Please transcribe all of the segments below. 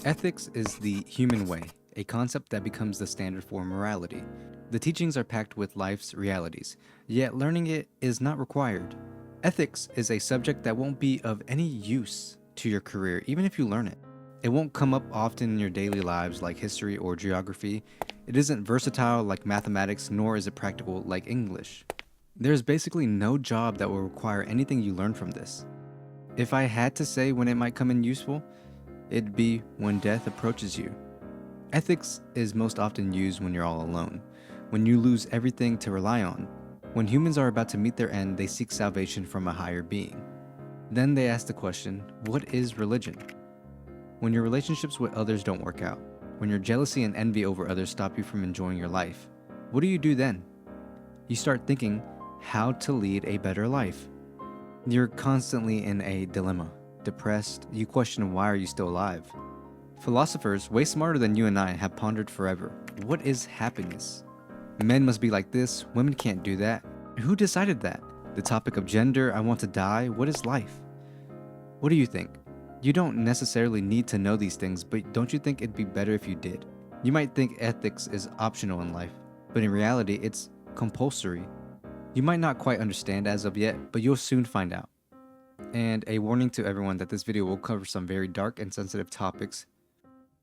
Ethics is the human way, a concept that becomes the standard for morality. The teachings are packed with life's realities, yet learning it is not required. Ethics is a subject that won't be of any use to your career, even if you learn it. It won't come up often in your daily lives like history or geography. It isn't versatile like mathematics, nor is it practical like English. There's basically no job that will require anything you learn from this. If I had to say when it might come in useful, it'd be when death approaches you. Ethics is most often used when you're all alone, when you lose everything to rely on. When humans are about to meet their end, they seek salvation from a higher being. Then they ask the question, what is religion? When your relationships with others don't work out, when your jealousy and envy over others stop you from enjoying your life, what do you do then? You start thinking how to lead a better life. You're constantly in a dilemma. Depressed, you question why are you still alive? Philosophers, way smarter than you and I, have pondered forever. What is happiness? Men must be like this, women can't do that. Who decided that? The topic of gender, I want to die, what is life? What do you think? You don't necessarily need to know these things, but don't you think it'd be better if you did? You might think ethics is optional in life, but in reality, it's compulsory. You might not quite understand as of yet, but you'll soon find out. And a warning to everyone that this video will cover some very dark and sensitive topics,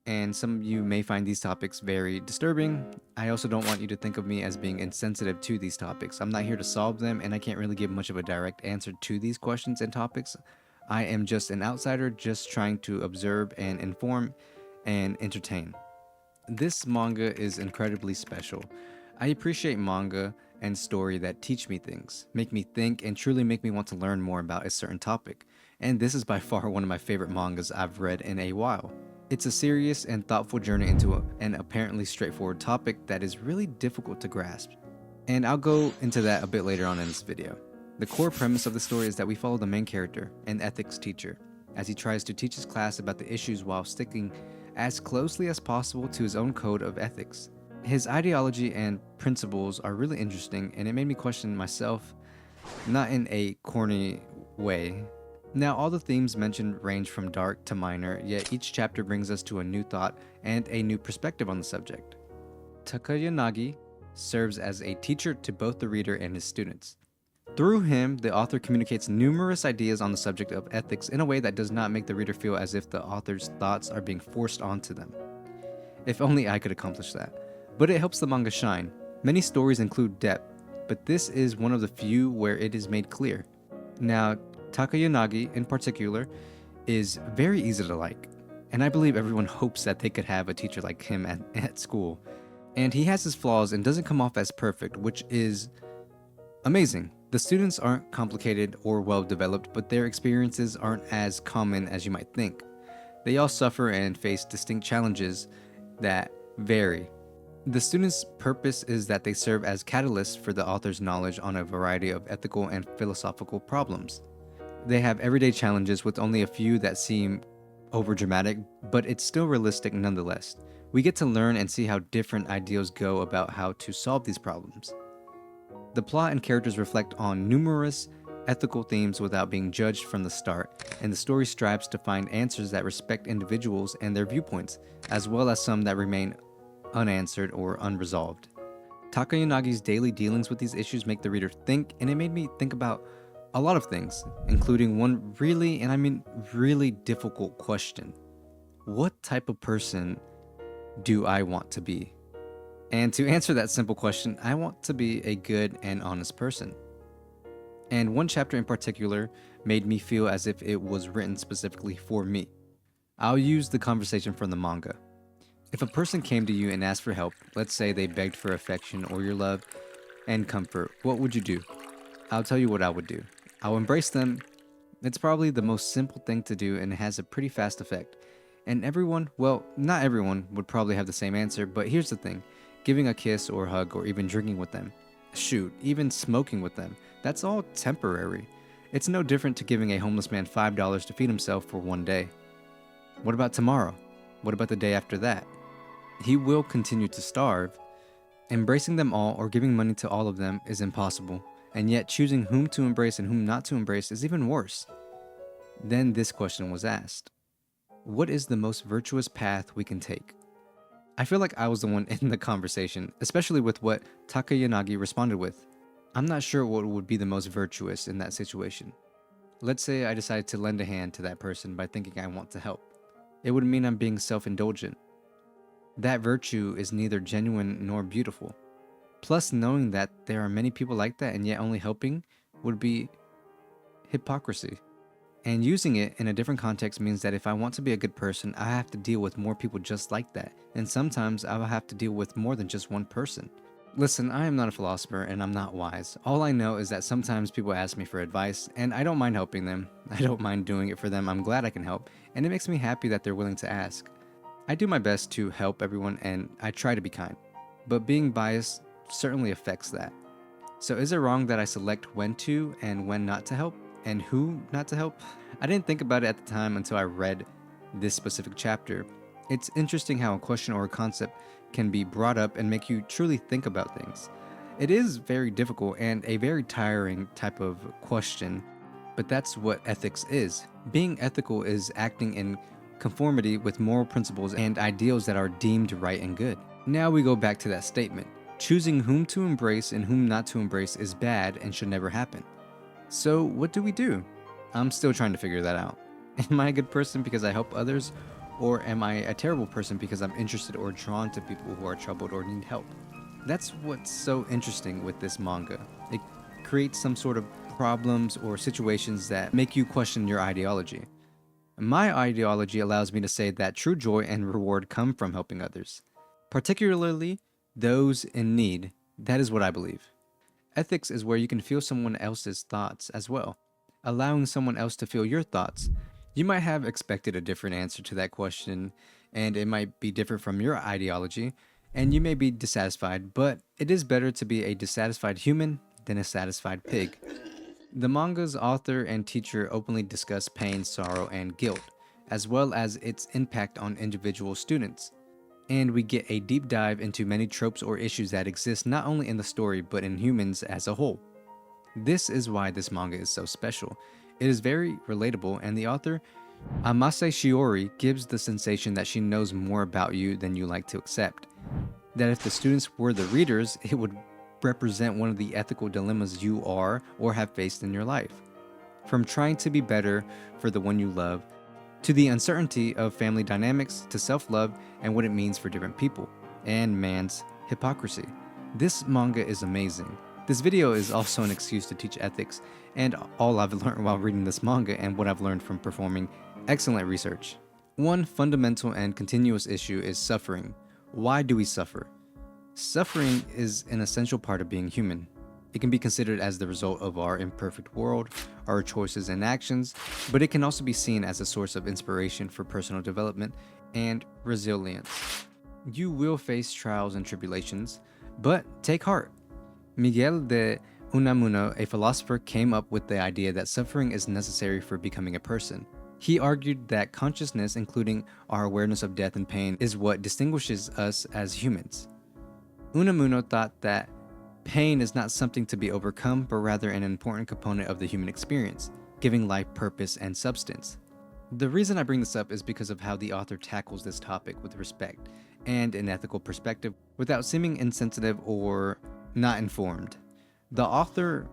and some of you may find these topics very disturbing. I also don't want you to think of me as being insensitive to these topics. I'm not here to solve them, and I can't really give much of a direct answer to these questions and topics. I am just an outsider, just trying to observe and inform and entertain. This manga is incredibly special. I appreciate manga and story that teach me things, make me think, and truly make me want to learn more about a certain topic. And this is by far one of my favorite mangas I've read in a while. It's a serious and thoughtful journey into an apparently straightforward topic that is really difficult to grasp. And I'll go into that a bit later on in this video. The core premise of the story is that we follow the main character, an ethics teacher, as he tries to teach his class about the issues while sticking as closely as possible to his own code of ethics. His ideology and principles are really interesting, and it made me question myself, not in a corny way. Now, all the themes mentioned range from dark to minor, yet each chapter brings us to a new thought and a new perspective on the subject. Takayanagi serves as a teacher to both the reader and his students. Through him, the author communicates numerous ideas on the subject of ethics in a way that does not make the reader feel as if the author's thoughts are being forced onto them. If only I could accomplish that. But it helps the manga shine. Many stories include depth, but this is one of the few where it is made clear. Now, Takayanagi in particular is very easy to like, and I believe everyone hopes that they could have a teacher like him at school. And he has his flaws and doesn't come off as perfect, which is amazing. The students aren't complicated or well developed, but their experiences aren't as common as you might think. They all suffer and face distinct challenges that vary. The students' purpose is that they serve as catalysts for the author's knowledge on a variety of ethical and philosophical problems. They have everyday challenges with only a few that seem overdramatic, but it's still realistic nonetheless. We get to learn and see how different ideals go about how to solve these problems. The plot and characters reflect on numerous ethical themes without being judged from the start, and the story strives to find answers that respect individuals and their viewpoints, as well as some that remain unanswered or unresolved. Takayanagi's daily dealings with these issues make the reader think, and it made me think about a lot of things, including one really, and I mean really difficult question. What type of person do I want to be? And to answer that simple question, I want to be a good and honest person. And one chapter in particular made me feel as if it was written specifically for me. I'll use the conversation from the manga. If a person came to you and asked for help, let's say they begged for affection or your love and comfort, what would you do? I'll tell you what I would do. I'll embrace them. It's probably the most simple thing to do, and it has a pretty fast effect. And everyone, well, not everyone would probably have the same answer, but here's the thing. Giving a kiss or hug or even drinking with them, shoot, even smoking with them, that's all temporary. It's no different to giving a homeless man $5 to feed himself for one day. What about tomorrow? What about the day after that? He will continue to starve. Embracing them all or giving money to all of them is impossible, and yet choosing whom to embrace and whom not to embrace is even worse. Then this question was asked. What is the most virtuous path we can take? I feel like I was the one in the conversation, especially with what Takayanagi responded with. I'm not sure what would be the most virtuous in that situation. Let's say I decide to lend a hand to that person by thinking I want to help. It would mean I'm being self-indulgent. That virtue is neither genuine nor beautiful. Plus, knowing that there are many people like that and yet only helping would be hypocrisy. And using it in a different context means that if I want to be a good person, I have to deal with more people just like that. And sometimes I will have to deal with more than just one person. Listen, I am not a philosopher and I'm not wise. All I know is that sometimes people ask me for advice and I don't mind helping them. I don't mind doing it for them. I'm glad I can help. And it makes me happy that they're willing to ask. I do my best to help everyone and I try to be kind. But being biased certainly affects that. So is it wrong that I select when to and when not to help? And who not to help? I didn't think about it at the time until I read this specific chapter. It's interesting how a question or a concept can be brought up and make you truly think about things. It is very difficult and a very tiring type of question, but that's what ethics is. Being ethical is acting in conformity with moral principles and ideals that are deemed right and good. Now we go back to that statement. Choosing whom to embrace and whom not to embrace is bad and should never happen. So what do we do? I'm still trying to figure that out. Am I a good person because I help others? Or am I a terrible person because I'm interested or drawn to people who are troubled or need help? That's what's so interesting with this manga. It creates some sort of problems or situations that make you question your ideology. My ideology allows me to say that true joy and reward come from helping others, particularly those in need. That is what I believe. Ethics is where you can feel someone else's thoughts as well, allowing someone else to feel your thoughts. You might have expected a different answer to that question, and it might be different from your ideology, and you may be dissatisfied, but it is better to be a dissatisfied human than a satisfied pig. The manga's author and teacher openly discuss pain, sorrow, and guilt, as well as its impact on individual students. And we get a deep dive into many tropes or issues that exist not only in the story but in humans as a whole. This is why this manga is so special. It is very relatable, and the author, Amase Shiori, gives the sensation that she knows more about you than you like to accept. That if the students were the readers, it would represent one of the ethical dilemmas you are or have faced in your life. From trying to be better for the one you love, to the uncertainty of family dynamics, to self-love and what it means for different people, and man's hypocrisy. This manga is amazing. This video is also an excuse to teach ethics and all I've learned while reading this manga and what I've learned from performing excellent research. One fundamental and continuous issue is suffering. Why do we suffer? Suffering is an essential part of being human. It can be considered as the result of our imperfect world, our choices and actions, but it can also be seen as a source of inspiration for personal development and resilience. You will face trials and tribulations, but take heart. Miguel de Unamuno, a philosopher, came up with the idea that suffering is necessary for becoming a person. He argued that consciousness, including our awareness of death and pain, is what distinguishes us as humans. Unamuno thought that pain is not something to be overcome, but rather an important component of the human experience, giving life purpose and substance. The reason I bring this up is because of how the author tackles this topic with respect and an ethical perspective without seeming insensitive or not informed. The author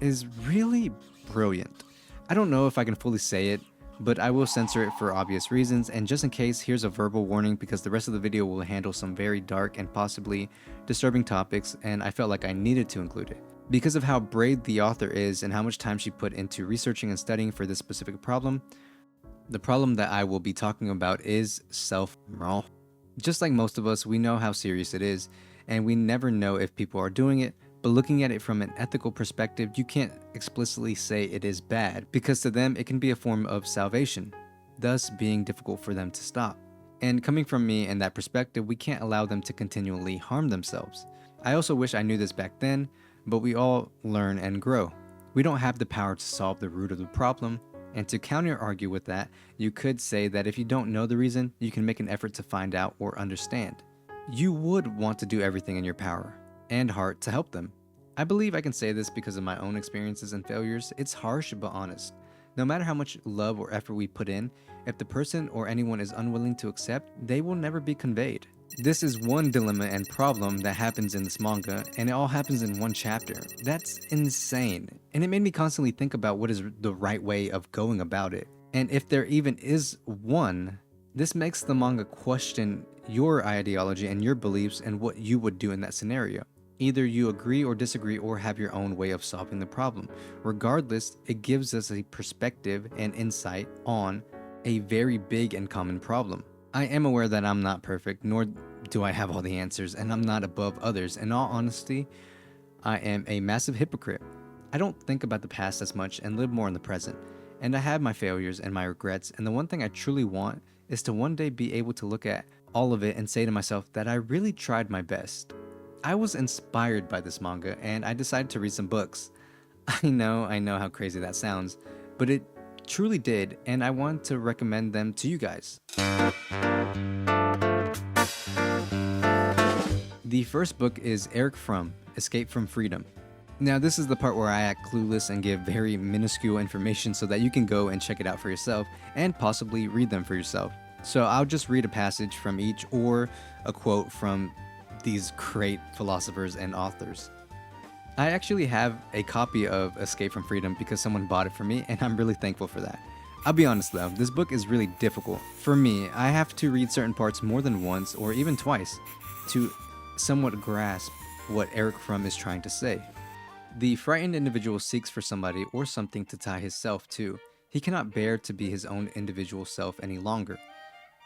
is really brilliant. I don't know if I can fully say it, but I will censor it for obvious reasons, and just in case, here's a verbal warning because the rest of the video will handle some very dark and possibly disturbing topics, and I felt like I needed to include it. Because of how brave the author is and how much time she put into researching and studying for this specific problem, the problem that I will be talking about is self-harm. Just like most of us, we know how serious it is, and we never know if people are doing it, but looking at it from an ethical perspective, you can't explicitly say it is bad, because to them it can be a form of salvation, thus being difficult for them to stop. And coming from me and that perspective, we can't allow them to continually harm themselves. I also wish I knew this back then, but we all learn and grow. We don't have the power to solve the root of the problem, and to counter-argue with that, you could say that if you don't know the reason, you can make an effort to find out or understand. You would want to do everything in your power and heart to help them. I believe I can say this because of my own experiences and failures. It's harsh but honest. No matter how much love or effort we put in, if the person or anyone is unwilling to accept, they will never be conveyed. This is one dilemma and problem that happens in this manga, and it all happens in one chapter. That's insane. And it made me constantly think about what is the right way of going about it. And if there even is one, this makes the manga question your ideology and your beliefs and what you would do in that scenario. Either you agree or disagree or have your own way of solving the problem. Regardless, it gives us a perspective and insight on a very big and common problem. I am aware that I'm not perfect, nor do I have all the answers, and I'm not above others. In all honesty, I am a massive hypocrite. I don't think about the past as much and live more in the present. And I have my failures and my regrets, and the one thing I truly want is to one day be able to look at all of it and say to myself that I really tried my best. I was inspired by this manga, and I decided to read some books. I know how crazy that sounds, but it truly did, and I want to recommend them to you guys. The first book is Eric Fromm, Escape from Freedom. Now, this is the part where I act clueless and give very minuscule information so that you can go and check it out for yourself and possibly read them for yourself. So I'll just read a passage from each or a quote from these great philosophers and authors. I actually have a copy of Escape from Freedom because someone bought it for me, and I'm really thankful for that. I'll be honest though, this book is really difficult. For me, I have to read certain parts more than once or even twice to somewhat grasp what Eric Fromm is trying to say. The frightened individual seeks for somebody or something to tie his self to. He cannot bear to be his own individual self any longer,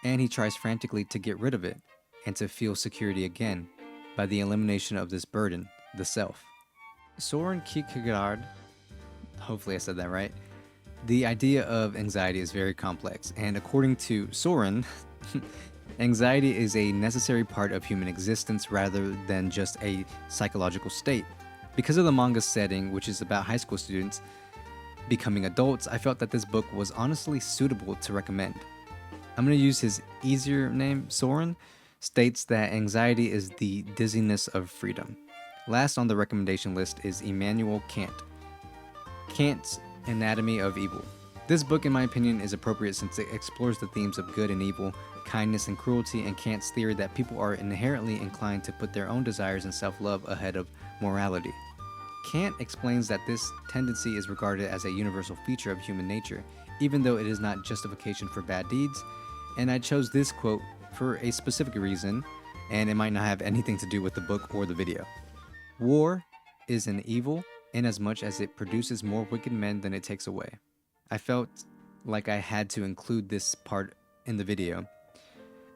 and he tries frantically to get rid of it and to feel security again by the elimination of this burden, the self. Soren Kierkegaard, hopefully I said that right, the idea of anxiety is very complex, and according to Soren, anxiety is a necessary part of human existence rather than just a psychological state. Because of the manga's setting, which is about high school students becoming adults, I felt that this book was honestly suitable to recommend. I'm going to use his easier name. Soren states that anxiety is the dizziness of freedom. Last on the recommendation list is Immanuel Kant. Kant's Anatomy of Evil. This book, in my opinion, is appropriate since it explores the themes of good and evil, kindness and cruelty, and Kant's theory that people are inherently inclined to put their own desires and self-love ahead of morality. Kant explains that this tendency is regarded as a universal feature of human nature, even though it is not justification for bad deeds, and I chose this quote for a specific reason, and it might not have anything to do with the book or the video. War is an evil inasmuch as it produces more wicked men than it takes away. I felt like I had to include this part in the video,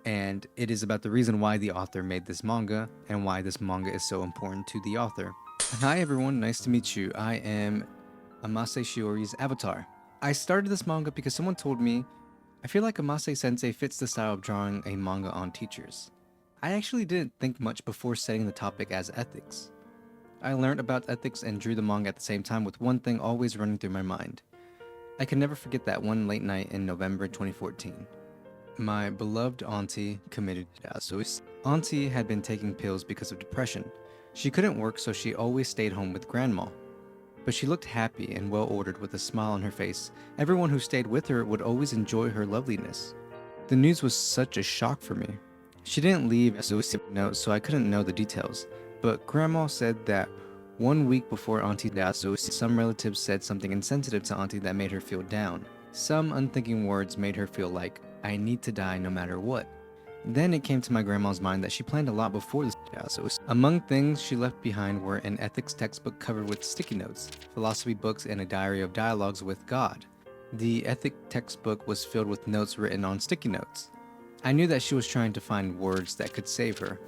and it is about the reason why the author made this manga and why this manga is so important to the author. Hi everyone, nice to meet you. I am Amase Shiori's avatar. I started this manga because someone told me, I feel like Amase Sensei fits the style of drawing a manga on teachers. I actually didn't think much before setting the topic as ethics. I learned about ethics and drew the manga at the same time with one thing always running through my mind. I can never forget that one late night in November 2014. My beloved auntie committed suicide. Auntie had been taking pills because of depression. She couldn't work, so she always stayed home with grandma. But she looked happy and well-ordered with a smile on her face. Everyone who stayed with her would always enjoy her loveliness. The news was such a shock for me. She didn't leave a suicide note, so I couldn't know the details. But grandma said that 1 week before Auntie died, some relatives said something insensitive to Auntie that made her feel down. Some unthinking words made her feel like, I need to die no matter what. Then it came to my grandma's mind that she planned a lot before this. Among things she left behind were an ethics textbook covered with sticky notes, philosophy books, and a diary of dialogues with God. The ethic textbook was filled with notes written on sticky notes. I knew that she was trying to find words that could save her.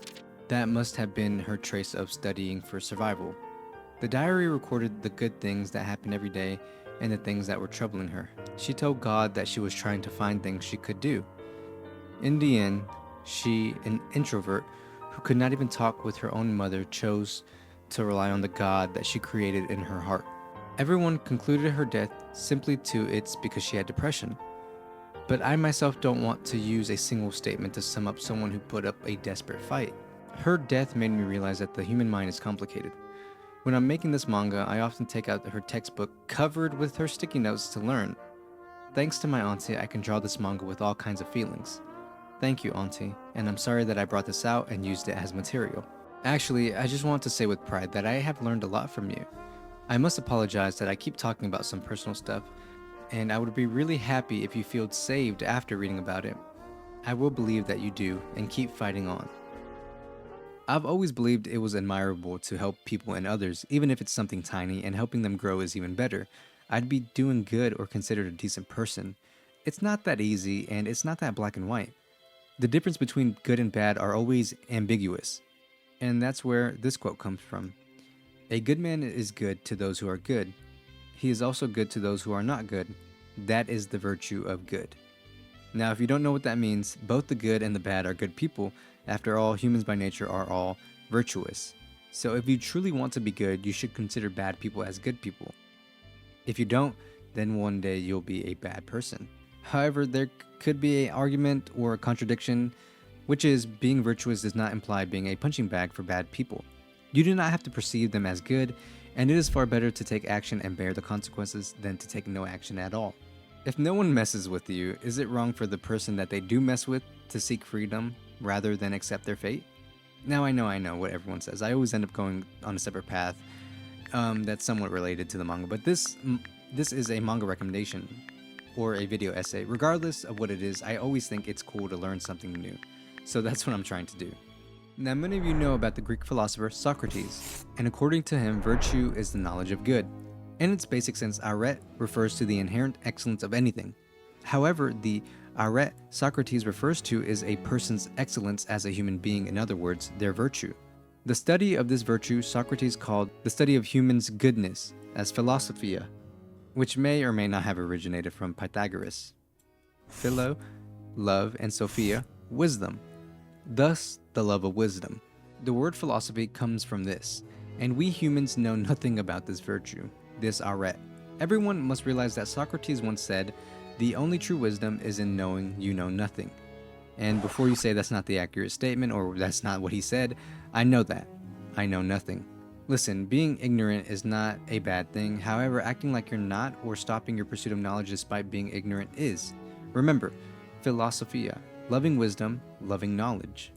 That must have been her trace of studying for survival. The diary recorded the good things that happened every day and the things that were troubling her. She told God that she was trying to find things she could do. In the end, she, an introvert who could not even talk with her own mother, chose to rely on the God that she created in her heart. Everyone concluded her death simply to it's because she had depression. But I myself don't want to use a single statement to sum up someone who put up a desperate fight. Her death made me realize that the human mind is complicated. When I'm making this manga, I often take out her textbook covered with her sticky notes to learn. Thanks to my auntie, I can draw this manga with all kinds of feelings. Thank you, auntie, and I'm sorry that I brought this out and used it as material. Actually, I just want to say with pride that I have learned a lot from you. I must apologize that I keep talking about some personal stuff, and I would be really happy if you feel saved after reading about it. I will believe that you do and keep fighting on. I've always believed it was admirable to help people and others, even if it's something tiny, and helping them grow is even better. I'd be doing good or considered a decent person. It's not that easy, and it's not that black and white. The difference between good and bad are always ambiguous. And that's where this quote comes from. A good man is good to those who are good. He is also good to those who are not good. That is the virtue of good. Now, if you don't know what that means, both the good and the bad are good people. After all, humans by nature are all virtuous. So if you truly want to be good, you should consider bad people as good people. If you don't, then one day you'll be a bad person. However, there could be an argument or a contradiction, which is being virtuous does not imply being a punching bag for bad people. You do not have to perceive them as good, and it is far better to take action and bear the consequences than to take no action at all. If no one messes with you, is it wrong for the person that they do mess with to seek freedom rather than accept their fate? Now I know what everyone says. I always end up going on a separate path that's somewhat related to the manga, but this is a manga recommendation or a video essay. Regardless of what it is, I always think it's cool to learn something new. So that's what I'm trying to do. Now, many of you know about the Greek philosopher Socrates, and according to him, virtue is the knowledge of good. In its basic sense, arete refers to the inherent excellence of anything. However, the arete Socrates refers to is a person's excellence as a human being, in other words, their virtue. The study of this virtue Socrates called the study of humans' goodness as philosophia, which may or may not have originated from Pythagoras. Philo, love, and sophia, wisdom. Thus, the love of wisdom. The word philosophy comes from this, and we humans know nothing about this virtue, this arete. Everyone must realize that Socrates once said, "The only true wisdom is in knowing you know nothing." And before you say that's not the accurate statement or that's not what he said, I know that. I know nothing. Listen, being ignorant is not a bad thing. However, acting like you're not or stopping your pursuit of knowledge despite being ignorant is. Remember, philosophia, loving wisdom, loving knowledge.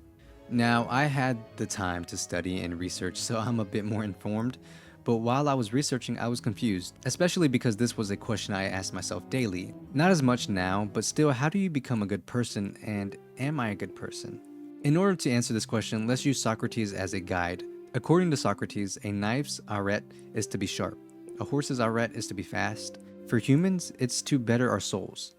Now, I had the time to study and research, so I'm a bit more informed. But while I was researching, I was confused, especially because this was a question I asked myself daily. Not as much now, but still, how do you become a good person, and am I a good person? In order to answer this question, let's use Socrates as a guide. According to Socrates, a knife's arete is to be sharp. A horse's arete is to be fast. For humans, it's to better our souls.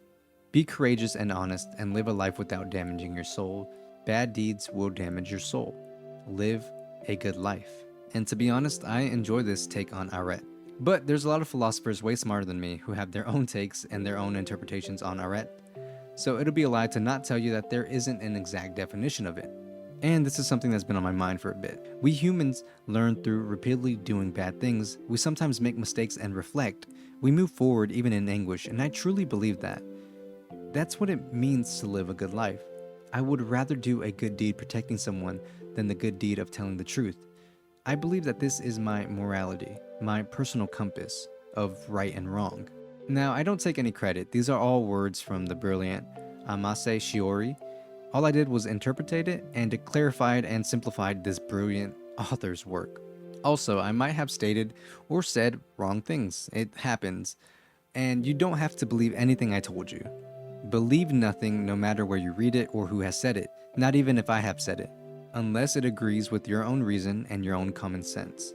Be courageous and honest, and live a life without damaging your soul. Bad deeds will damage your soul. Live a good life. And to be honest, I enjoy this take on arete. But there's a lot of philosophers way smarter than me who have their own takes and their own interpretations on arete. So it'll be a lie to not tell you that there isn't an exact definition of it. And this is something that's been on my mind for a bit. We humans learn through repeatedly doing bad things. We sometimes make mistakes and reflect. We move forward even in anguish, and I truly believe that. That's what it means to live a good life. I would rather do a good deed protecting someone than the good deed of telling the truth. I believe that this is my morality, my personal compass of right and wrong. Now, I don't take any credit. These are all words from the brilliant Amase Shiori. All I did was interpretate it and it clarified and simplified this brilliant author's work. Also, I might have stated or said wrong things. It happens. And you don't have to believe anything I told you. Believe nothing no matter where you read it or who has said it, not even if I have said it, unless it agrees with your own reason and your own common sense.